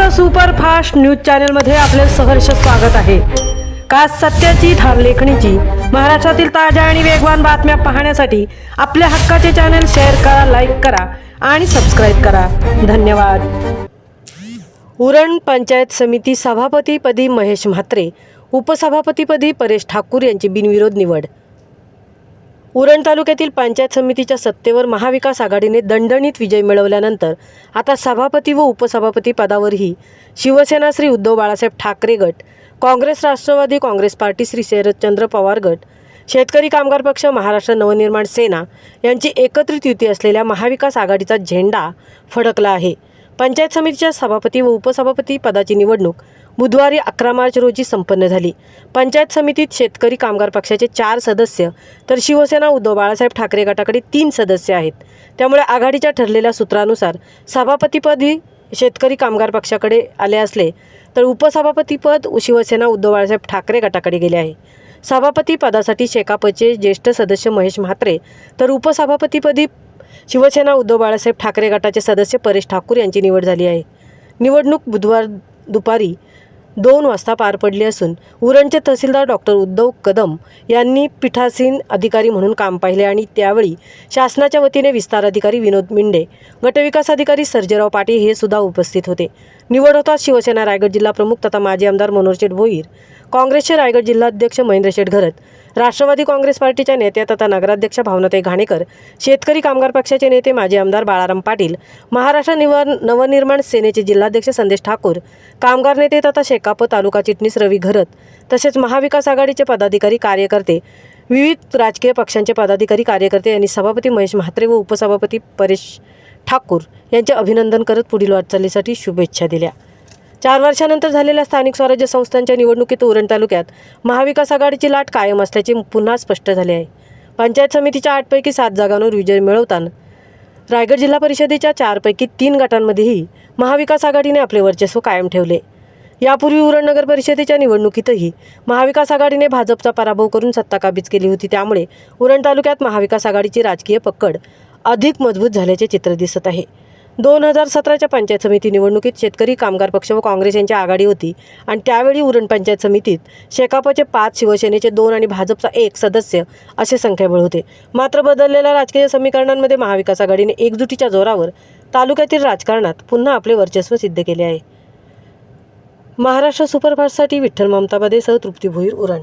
Maharashtra superfast news चॅनलमध्ये आपले सहर्ष स्वागत आहे। खास सत्याची थार लेखणीची महाराष्ट्रातील ताज्या आणि वेगवान बातम्या पाहण्यासाठी आपल्या हक्काचे चॅनल शेअर करा, लाईक करा आणि सबस्क्राइब करा। धन्यवाद। उरण पंचायत समिती सभापतीपदी महेश म्हात्रे, उपसभापतीपदी परेश ठाकूर यांची बिनविरोध निवड। उरण तालुक्यातील पंचायत समितीच्या सत्तेवर महाविकास आघाडीने दणदणीत विजय मिळवल्यानंतर आता सभापती व उपसभापती पदावरही शिवसेना श्री उद्धव बाळासाहेब ठाकरे गट, काँग्रेस राष्ट्रवादी काँग्रेस पार्टी श्री शरदचंद्र पवार गट, शेतकरी कामगार पक्ष, महाराष्ट्र नवनिर्माण सेना यांची एकत्रित युती असलेल्या महाविकास आघाडीचा झेंडा फडकला आहे। पंचायत समितीच्या सभापती व उपसभापती पदाची निवडणूक बुधवारी 11 मार्च रोजी संपन्न झाली। पंचायत समितीत शेतकरी कामगार पक्षाचे 4 सदस्य तर शिवसेना उद्धव बाळासाहेब ठाकरे गटाकडे 3 सदस्य आहेत। त्यामुळे आघाडीच्या ठरलेल्या सूत्रानुसार सभापतीपदी शेतकरी कामगार पक्षाकडे आले असले तर उपसभापतीपद शिवसेना उद्धव बाळासाहेब ठाकरे गटाकडे गेले आहे। सभापती पदासाठी शेकापचे ज्येष्ठ सदस्य महेश म्हात्रे तर उपसभापतीपदी शिवसेना उद्धव बाळासाहेब ठाकरे गटाचे सदस्य परेश ठाकूर यांची निवड झाली आहे। निवडणूक बुधवार दुपारी 2 वाजता पार पडली असून उरणचे तहसीलदार डॉक्टर उद्धव कदम यांनी पीठासीन अधिकारी म्हणून काम पाहिले आणि त्यावेळी शासनाच्या वतीने विस्तार अधिकारी विनोद मिंडे, गटविकास अधिकारी सर्जेराव पाटील हे सुद्धा उपस्थित होते। निवड होताच शिवसेना रायगड जिल्हा प्रमुख तथा माजी आमदार मनोहर शेठ भोईर, काँग्रेसचे रायगड जिल्हाध्यक्ष महेंद्र शेठ घरत, राष्ट्रवादी काँग्रेस पार्टीच्या नेत्या तथा नगराध्यक्ष भावनाताई घाणेकर, शेतकरी कामगार पक्षाचे नेते माजी आमदार बाळाराम पाटील, महाराष्ट्र नवनिर्माण सेनेचे जिल्हाध्यक्ष संदेश ठाकूर, कामगार नेते तथा शेकाप तालुका चिटणीस रवी घरत, तसेच महाविकास आघाडीचे पदाधिकारी कार्यकर्ते, विविध राजकीय पक्षांचे पदाधिकारी कार्यकर्ते यांनी सभापती महेश म्हात्रे व उपसभापती परेश ठाकूर यांचे अभिनंदन करत पुढील वाटचालीसाठी शुभेच्छा दिल्या। 4 वर्षानंतर झालेल्या स्थानिक स्वराज्य संस्थांच्या निवडणुकीत उरण तालुक्यात महाविकास आघाडीची लाट कायम असल्याचे पुन्हा स्पष्ट झाले आहे। पंचायत समितीच्या 8 पैकी 7 जागांवर विजय मिळवताना रायगड जिल्हा परिषदेच्या 4 पैकी 3 गटांमध्येही महाविकास आघाडीने आपले वर्चस्व कायम ठेवले। यापूर्वी उरण नगर परिषदेच्या निवडणुकीतही महाविकास आघाडीने भाजपचा पराभव करून सत्ता काबीज केली होती। त्यामुळे उरण तालुक्यात महाविकास आघाडीची राजकीय पकड अधिक मजबूत झाल्याचे चित्र दिसत आहे। 2017च्या पंचायत समिती निवडणुकीत शेतकरी कामगार पक्ष व काँग्रेस यांची आघाडी होती आणि त्यावेळी उरण पंचायत समितीत शेकापचे 5, शिवसेनेचे 2 आणि भाजपचा 1 सदस्य असे संख्याबळ होते। मात्र बदललेल्या राजकीय समीकरणांमध्ये महाविकास आघाडीने एकजुटीच्या जोरावर तालुक्यातील राजकारणात पुन्हा आपले वर्चस्व सिद्ध केले आहे। महाराष्ट्र सुपरफास्टसाठी विठ्ठल ममताबादेसह तृप्ती भोईर, उरण।